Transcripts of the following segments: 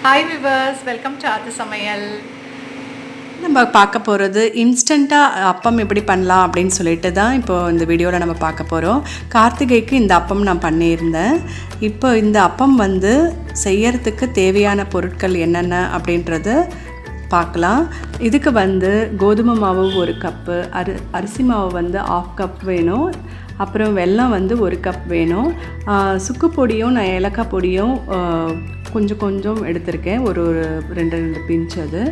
Hi viewers, welcome to Aathusamayal. நம்ம பார்க்க போகிறது இன்ஸ்டண்ட்டாக அப்பம் எப்படி பண்ணலாம் அப்படின்னு சொல்லிட்டு தான் இப்போ இந்த வீடியோவில் நம்ம பார்க்க போகிறோம். கார்த்திகைக்கு இந்த அப்பம் நான் பண்ணியிருந்தேன். இப்போ இந்த அப்பம் வந்து செய்யறதுக்கு தேவையான பொருட்கள் என்னென்ன அப்படின்றத பார்க்கலாம். இதுக்கு வந்து கோதுமை மாவு 1 கப்பு, அரிசி மாவு வந்து 1/2 கப் வேணும். அப்புறம் வெல்லம் வந்து 1 கப் வேணும். சுக்கு பொடியும் நான் ஏலக்காய் பொடியும் கொஞ்சம் எடுத்திருக்கேன், ஒரு 2 பிஞ்ச் அது.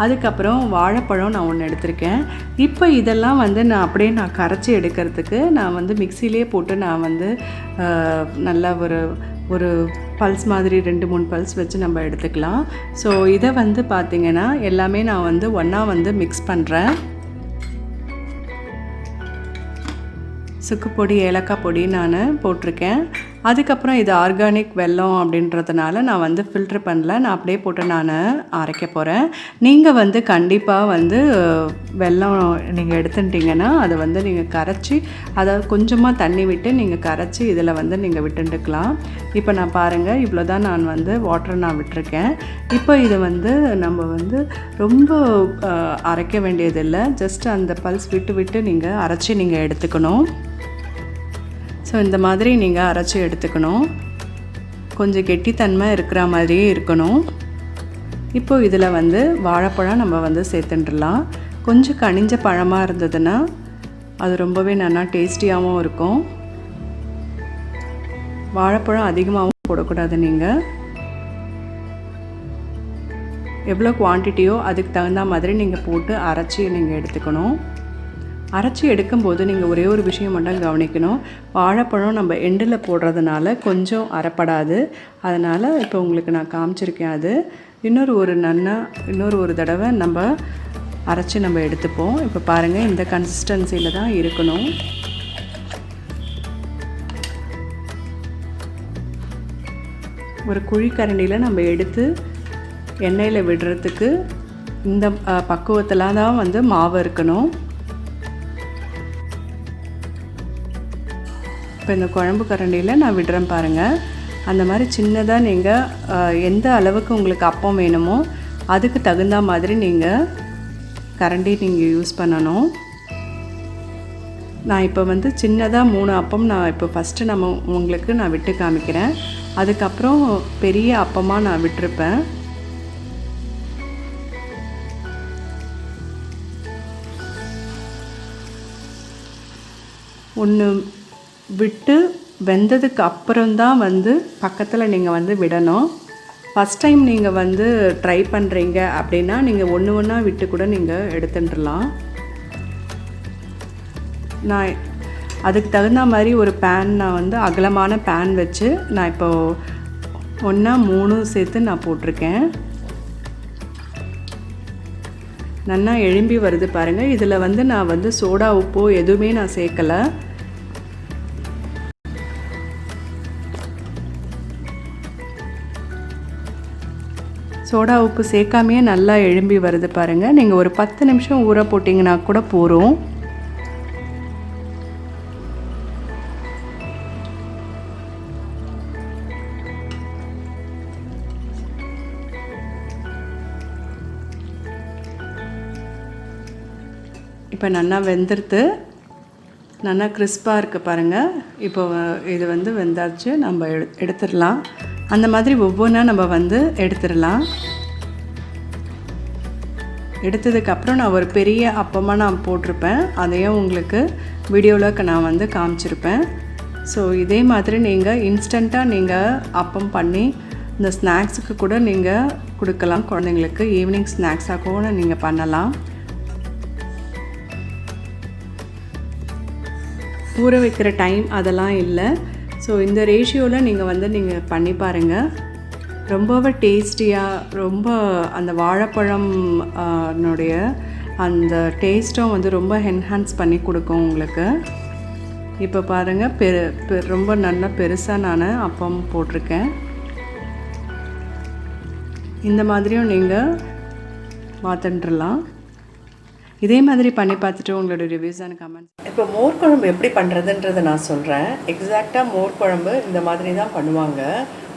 அதுக்கப்புறம் வாழைப்பழம் நான் 1 எடுத்திருக்கேன். இப்போ இதெல்லாம் வந்து நான் கரைச்சி எடுக்கிறதுக்கு நான் வந்து மிக்சிலே போட்டு நான் வந்து நல்லா ஒரு பல்ஸ் மாதிரி 2-3 பல்ஸ் வச்சு நம்ம எடுத்துக்கலாம். ஸோ இதை வந்து பார்த்திங்கன்னா எல்லாமே நான் வந்து ஒன்றா வந்து மிக்ஸ் பண்ணுறேன். சுக்கு பொடி ஏலக்காய் பொடி நான் போட்டிருக்கேன். அதுக்கப்புறம் இது ஆர்கானிக் வெல்லம் அப்படின்றதுனால நான் வந்து ஃபில்ட்ரு பண்ணல, நான் அப்படியே போட்டு நான் அரைக்க போகிறேன். நீங்கள் வந்து கண்டிப்பாக வந்து வெல்லம் நீங்கள் எடுத்துட்டிங்கன்னா அதை வந்து நீங்கள் கரைச்சி, அதாவது கொஞ்சமாக தண்ணி விட்டு நீங்கள் கரைச்சி இதில் வந்து நீங்கள் விட்டுட்டுக்கலாம். இப்போ நான் பாருங்கள், இவ்வளோ தான் நான் வந்து வாட்டர் நான் விட்டுருக்கேன். இப்போ இதை வந்து நம்ம வந்து ரொம்ப அரைக்க வேண்டியதில்லை, ஜஸ்ட் அந்த பல்ஸ் விட்டு நீங்கள் அரைச்சி நீங்கள் எடுத்துக்கணும். ஸோ இந்த மாதிரி நீங்கள் அரைச்சி எடுத்துக்கணும். கொஞ்சம் கெட்டித்தன்மை இருக்கிற மாதிரியே இருக்கணும். இப்போது இதில் வந்து வாழைப்பழம் நம்ம வந்து சேர்த்துட்டுலாம். கொஞ்சம் கனிஞ்ச பழமாக இருந்ததுன்னா அது ரொம்பவே நல்லா டேஸ்டியாகவும் இருக்கும். வாழைப்பழம் அதிகமாகவும் போடக்கூடாது. நீங்கள் எவ்வளோ குவான்டிட்டியோ அதுக்கு தகுந்த மாதிரி நீங்கள் போட்டு அரைச்சி நீங்கள் எடுத்துக்கணும். அரைச்சி எடுக்கும்போது நீங்கள் ஒரே ஒரு விஷயம் மட்டும் கவனிக்கணும். வாழைப்பழம் நம்ம எண்டில் போடுறதுனால கொஞ்சம் அரைப்படாது. அதனால் இப்போ உங்களுக்கு நான் காமிச்சிருக்கேன். அது இன்னொரு தடவை நம்ம அரைச்சி நம்ம எடுத்துப்போம். இப்போ பாருங்கள், இந்த கன்சிஸ்டன்சியில் தான் இருக்கணும். ஒரு குழிக்கரண்டியில் நம்ம எடுத்து எண்ணெயில் விடுறதுக்கு இந்த பக்குவத்தில் தான் வந்து மாவு இருக்கணும். இப்போ இந்த குழம்பு கரண்டியில் நான் விடுறேன் பாருங்கள். அந்த மாதிரி சின்னதாக நீங்கள் எந்த அளவுக்கு உங்களுக்கு அப்பம் வேணுமோ அதுக்கு தகுந்த மாதிரி நீங்கள் கரண்டி நீங்கள் யூஸ் பண்ணணும். நான் இப்போ வந்து சின்னதாக 3 அப்பம் நான் இப்போ ஃபஸ்ட்டு உங்களுக்கு நான் விட்டு காமிக்கிறேன். அதுக்கப்புறம் பெரிய அப்பமாக நான் விட்டுருப்பேன். ஒன்று விட்டு வெந்ததுக்கு அப்புறம்தான் வந்து பக்கத்தில் நீங்கள் வந்து விடணும். ஃபஸ்ட் டைம் நீங்கள் வந்து ட்ரை பண்ணுறீங்க அப்படின்னா நீங்கள் ஒன்றா விட்டு கூட நீங்கள் எடுத்துட்டுலாம். நான் அதுக்கு தகுந்த மாதிரி ஒரு பேன், நான் வந்து அகலமான பேன் வச்சு நான் இப்போது 1-3 சேர்த்து நான் போட்டிருக்கேன். நல்லா எழும்பி வருது பாருங்கள். இதில் வந்து நான் வந்து சோடா உப்போ எதுவுமே நான் சேர்க்கலை. சோடா உப்பு சேர்க்காமையே நல்லா எழும்பி வருது பாருங்கள். நீங்கள் ஒரு 10 நிமிஷம் ஊற போட்டிங்கன்னா கூட போதும். இப்போ நல்லா வெந்துடுத்து, நல்லா கிறிஸ்பாக இருக்குது பாருங்கள். இப்போ இது வந்து வெந்தாச்சு, நம்ம எடுத்துடலாம். அந்த மாதிரி ஒவ்வொன்றா நம்ம வந்து எடுத்துடலாம். எடுத்ததுக்கப்புறம் நான் ஒரு பெரிய அப்பமாக நான் போட்டிருப்பேன், அதையும் உங்களுக்கு வீடியோவில் நான் வந்து காமிச்சிருப்பேன். ஸோ இதே மாதிரி நீங்கள் இன்ஸ்டண்ட்டாக நீங்கள் அப்பம் பண்ணி இந்த ஸ்நாக்ஸுக்கு கூட நீங்கள் கொடுக்கலாம். குழந்தைங்களுக்கு ஈவினிங் ஸ்நாக்ஸாக கூட நீங்கள் பண்ணலாம். ஊற வைக்கிற டைம் அதெல்லாம் இல்லை. ஸோ இந்த ரேஷியோவில் நீங்கள் பண்ணி பாருங்கள். ரொம்பவே டேஸ்டியாக, ரொம்ப அந்த வாழைப்பழம் னுடைய அந்த டேஸ்ட்டும் வந்து ரொம்ப என்ஹான்ஸ் பண்ணி கொடுக்கும் உங்களுக்கு. இப்போ பாருங்கள், ரொம்ப நல்லா பெருசாக நான் அப்பம் போட்டிருக்கேன். இந்த மாதிரியும் நீங்கள் பார்த்துட்டுலாம். இதே மாதிரி பண்ணி பார்த்துட்டு உங்களோட ரிவ்யூஸ் அண்ட் கமெண்ட்ஸ். இப்போ மோர் குழம்பு எப்படி பண்ணுறதுன்றதை நான் சொல்கிறேன். எக்ஸாக்டாக மோர் குழம்பு இந்த மாதிரி தான் பண்ணுவாங்க.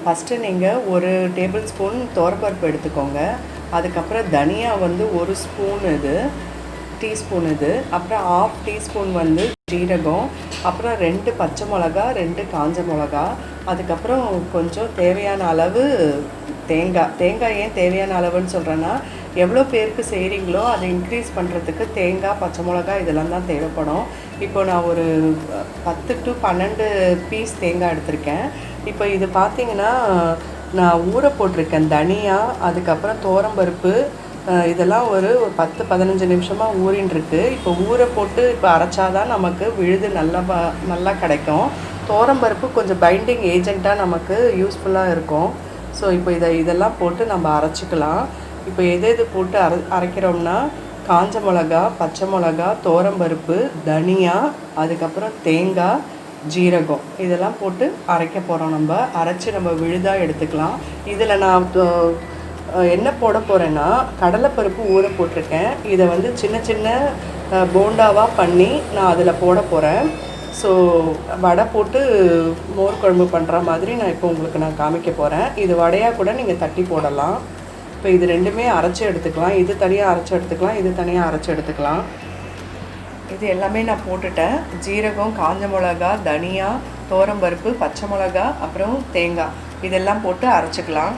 ஃபஸ்ட்டு நீங்கள் ஒரு டேபிள் ஸ்பூன் துவரப்பருப்பு எடுத்துக்கோங்க. அதுக்கப்புறம் தனியா வந்து ஒரு ஸ்பூன் டீஸ்பூன் அப்புறம் 1/2 டீஸ்பூன் வந்து ஜீரகம், அப்புறம் 2 பச்சை மிளகா, 2 காஞ்ச மிளகா, அதுக்கப்புறம் கொஞ்சம் தேவையான அளவு தேங்காய் ஏன் தேவையான அளவுன்னு சொல்கிறேன்னா, எவ்வளோ பேருக்கு செய்கிறீங்களோ அதை இன்க்ரீஸ் பண்ணுறதுக்கு தேங்காய், பச்சை மிளகா இதெல்லாம் தான் தேவைப்படும். இப்போ நான் ஒரு 10 to 12 பீஸ் தேங்காய் எடுத்திருக்கேன். இப்போ இது பார்த்திங்கன்னா நான் ஊற போட்டிருக்கேன் தனியா, அதுக்கப்புறம் துவரம்பருப்பு, இதெல்லாம் ஒரு 10-15 நிமிஷமாக ஊறின்ருக்கு. இப்போ ஊற போட்டு இப்போ அரைச்சாதான் நமக்கு விழுது நல்லா கிடைக்கும். துவரம்பருப்பு கொஞ்சம் பைண்டிங் ஏஜெண்ட்டாக நமக்கு யூஸ்ஃபுல்லாக இருக்கும். ஸோ இப்போ இதெல்லாம் போட்டு நம்ம அரைச்சிக்கலாம். இப்போ எது போட்டு அரைக்கிறோம்னா காஞ்ச மிளகா, பச்சை மிளகா, துவரம்பருப்பு, தனியா, அதுக்கப்புறம் தேங்காய், ஜீரகம் இதெல்லாம் போட்டு அரைக்க போகிறோம். நம்ம அரைச்சி நம்ம விழுதாக எடுத்துக்கலாம். இதில் நான் என்ன போட போகிறேன்னா கடலைப்பருப்பு ஊற போட்டிருக்கேன். இதை வந்து சின்ன சின்ன போண்டாவாக பண்ணி நான் அதில் போட போகிறேன். ஸோ வடை போட்டு மோர் குழம்பு பண்ணுற மாதிரி நான் இப்போ உங்களுக்கு நான் காமிக்க போகிறேன். இது வடையாக கூட நீங்கள் தட்டி போடலாம். இப்போ இது ரெண்டுமே அரைச்சி எடுத்துக்கலாம். இது தனியாக அரைச்சி எடுத்துக்கலாம், இது தனியாக அரைச்சி எடுத்துக்கலாம். இது எல்லாமே நான் போட்டுட்டேன். ஜீரகம், காஞ்ச மிளகா, தனியா, துவரம்பருப்பு, பச்சை மிளகா, அப்புறம் தேங்காய் இதெல்லாம் போட்டு அரைச்சிக்கலாம்.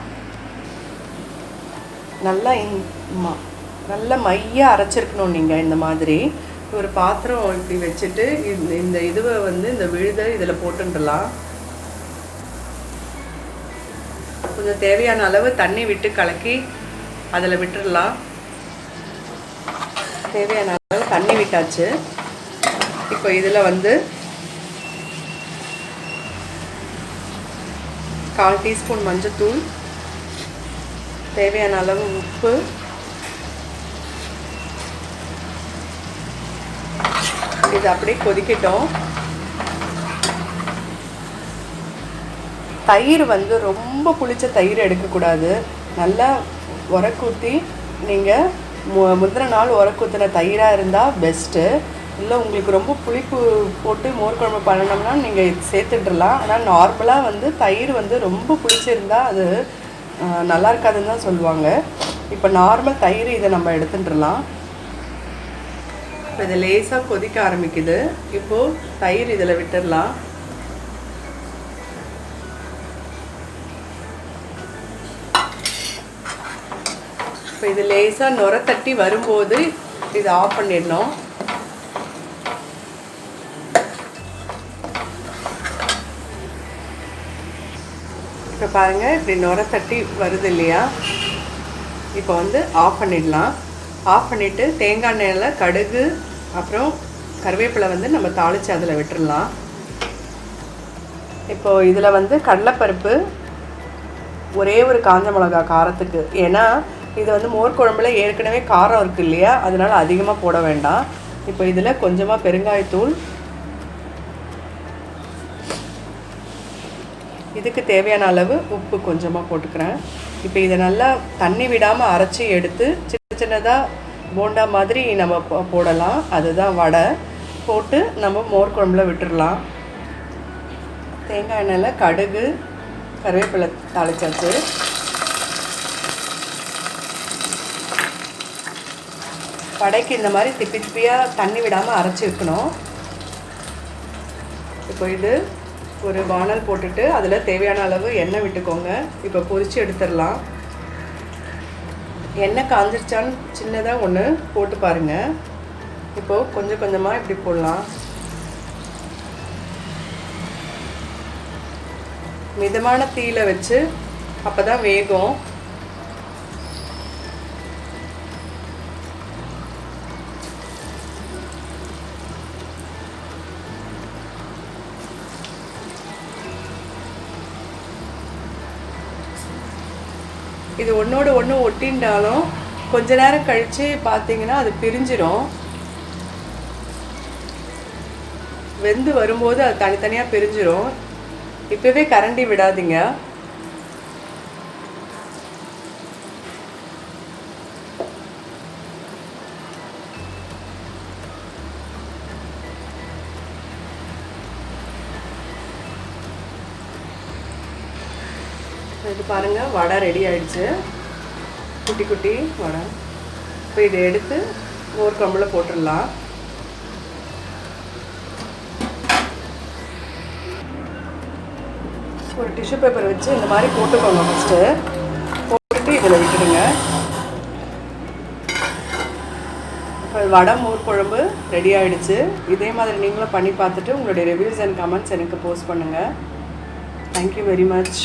நல்லா மையாக அரைச்சிருக்கணும். நீங்கள் இந்த மாதிரி ஒரு பாத்திரம் இப்படி வச்சுட்டு இந்த இதுவை வந்து இந்த விழுதை இதில் போட்டுடலாம். கொஞ்சம் தேவையான அளவு தண்ணி விட்டு கலக்கி அதில் விட்டுடலாம். தேவையான அளவு தண்ணி விட்டாச்சு. இப்போ இதில் வந்து 1/4 டீஸ்பூன் மஞ்சத்தூள், தேவையான அளவு உப்பு, இது அப்படியே கொதிக்கட்டும். தயிர் வந்து ரொம்ப புளிச்ச தயிர் எடுக்கக்கூடாது. நல்லா உரக்கூத்தி நீங்கள் முந்தின நாள் உரக்கூத்தின தயிராக இருந்தால் பெஸ்ட்டு. இல்லை உங்களுக்கு ரொம்ப புளிப்பு போட்டு மோர் குழம்பு பண்ணணும்னா நீங்கள் சேர்த்துட்டுலாம். ஆனால் நார்மலாக வந்து தயிர் வந்து ரொம்ப புளிச்சிருந்தால் அது நல்லா இருக்காதுன்னு தான் சொல்லுவாங்க. இப்போ நார்மல் தயிர் இதை நம்ம எடுத்துட்டுலாம். இப்போ இதை லேசாக கொதிக்க ஆரம்பிக்குது. இப்போது தயிர் இதில் விட்டுடலாம். இப்போ இது லேசாக நுர தட்டி வரும்போது இதை ஆஃப் பண்ணிடணும். இப்போ பாருங்கள் இப்படி நுர தட்டி வருது இல்லையா, இப்போ வந்து ஆஃப் பண்ணிடலாம். ஆஃப் பண்ணிவிட்டு தேங்காய் எண்ணெயில் கடுகு அப்புறம் கருவேப்பிலை வந்து நம்ம தாளித்து அதில் விட்டுடலாம். இப்போது இதில் வந்து கடலைப்பருப்பு, ஒரே ஒரு காஞ்ச மிளகா காரத்துக்கு, ஏன்னா இது வந்து மோர் குழம்புல ஏற்கனவே காரம் இருக்குது இல்லையா, அதனால் அதிகமாக போட வேண்டாம். இப்போ இதில் கொஞ்சமாக பெருங்காயத்தூள், இதுக்கு தேவையான அளவு உப்பு கொஞ்சமாக போட்டுக்கிறேன். இப்போ இதை நல்லா தண்ணி விடாமல் அரைச்சி எடுத்து சின்ன சின்னதாக போண்டா மாதிரி நம்ம போடலாம். அதுதான் வடை. போட்டு நம்ம மோர் குழம்புல விட்டுடலாம். தேங்காய் எண்ணெயில் கடுகு கருவேப்பிலை தாளிச்சாச்சு. வடைக்கு இந்த மாதிரி திப்பி திப்பியாக தண்ணி விடாமல் அரைச்சி வைக்கணும். இப்போ இது ஒரு வானல் போட்டுட்டு அதில் தேவையான அளவு எண்ணெய் விட்டுக்கோங்க. இப்போ பொரித்து எடுத்துடலாம். எண்ணெய் காஞ்சிருச்சான்னு சின்னதாக ஒன்று போட்டு பாருங்கள். இப்போது கொஞ்சம் கொஞ்சமாக இப்படி போடலாம். மிதமான தீயில வச்சு அப்போ தான் வேகும். இது ஒன்றோடு ஒன்று ஒட்டின்றாலும் கொஞ்ச நேரம் கழித்து பார்த்தீங்கன்னா அது பிரிஞ்சிடும். வெந்து வரும்போது அது தனித்தனியாக பிரிஞ்சிடும். இப்போவே கரண்டி விடாதீங்க. இது பாருங்கள், வடை ரெடி ஆகிடுச்சு. குட்டி குட்டி வடை. இப்போ இதை எடுத்து மோர் குழம்புல போட்டுடலாம். ஒரு டிஷ்யூ பேப்பர் வச்சு இந்த மாதிரி போட்டுக்கோங்க. ஃபஸ்ட்டு போட்டுட்டு இதில் விட்டுடுங்க. இப்போ வடை மோர் குழம்பு ரெடி ஆகிடுச்சு. இதே மாதிரி நீங்களும் பண்ணி பார்த்துட்டு உங்களுடைய ரிவ்யூஸ் அண்ட் கமெண்ட்ஸ் எனக்கு போஸ்ட் பண்ணுங்கள். Thank you very much.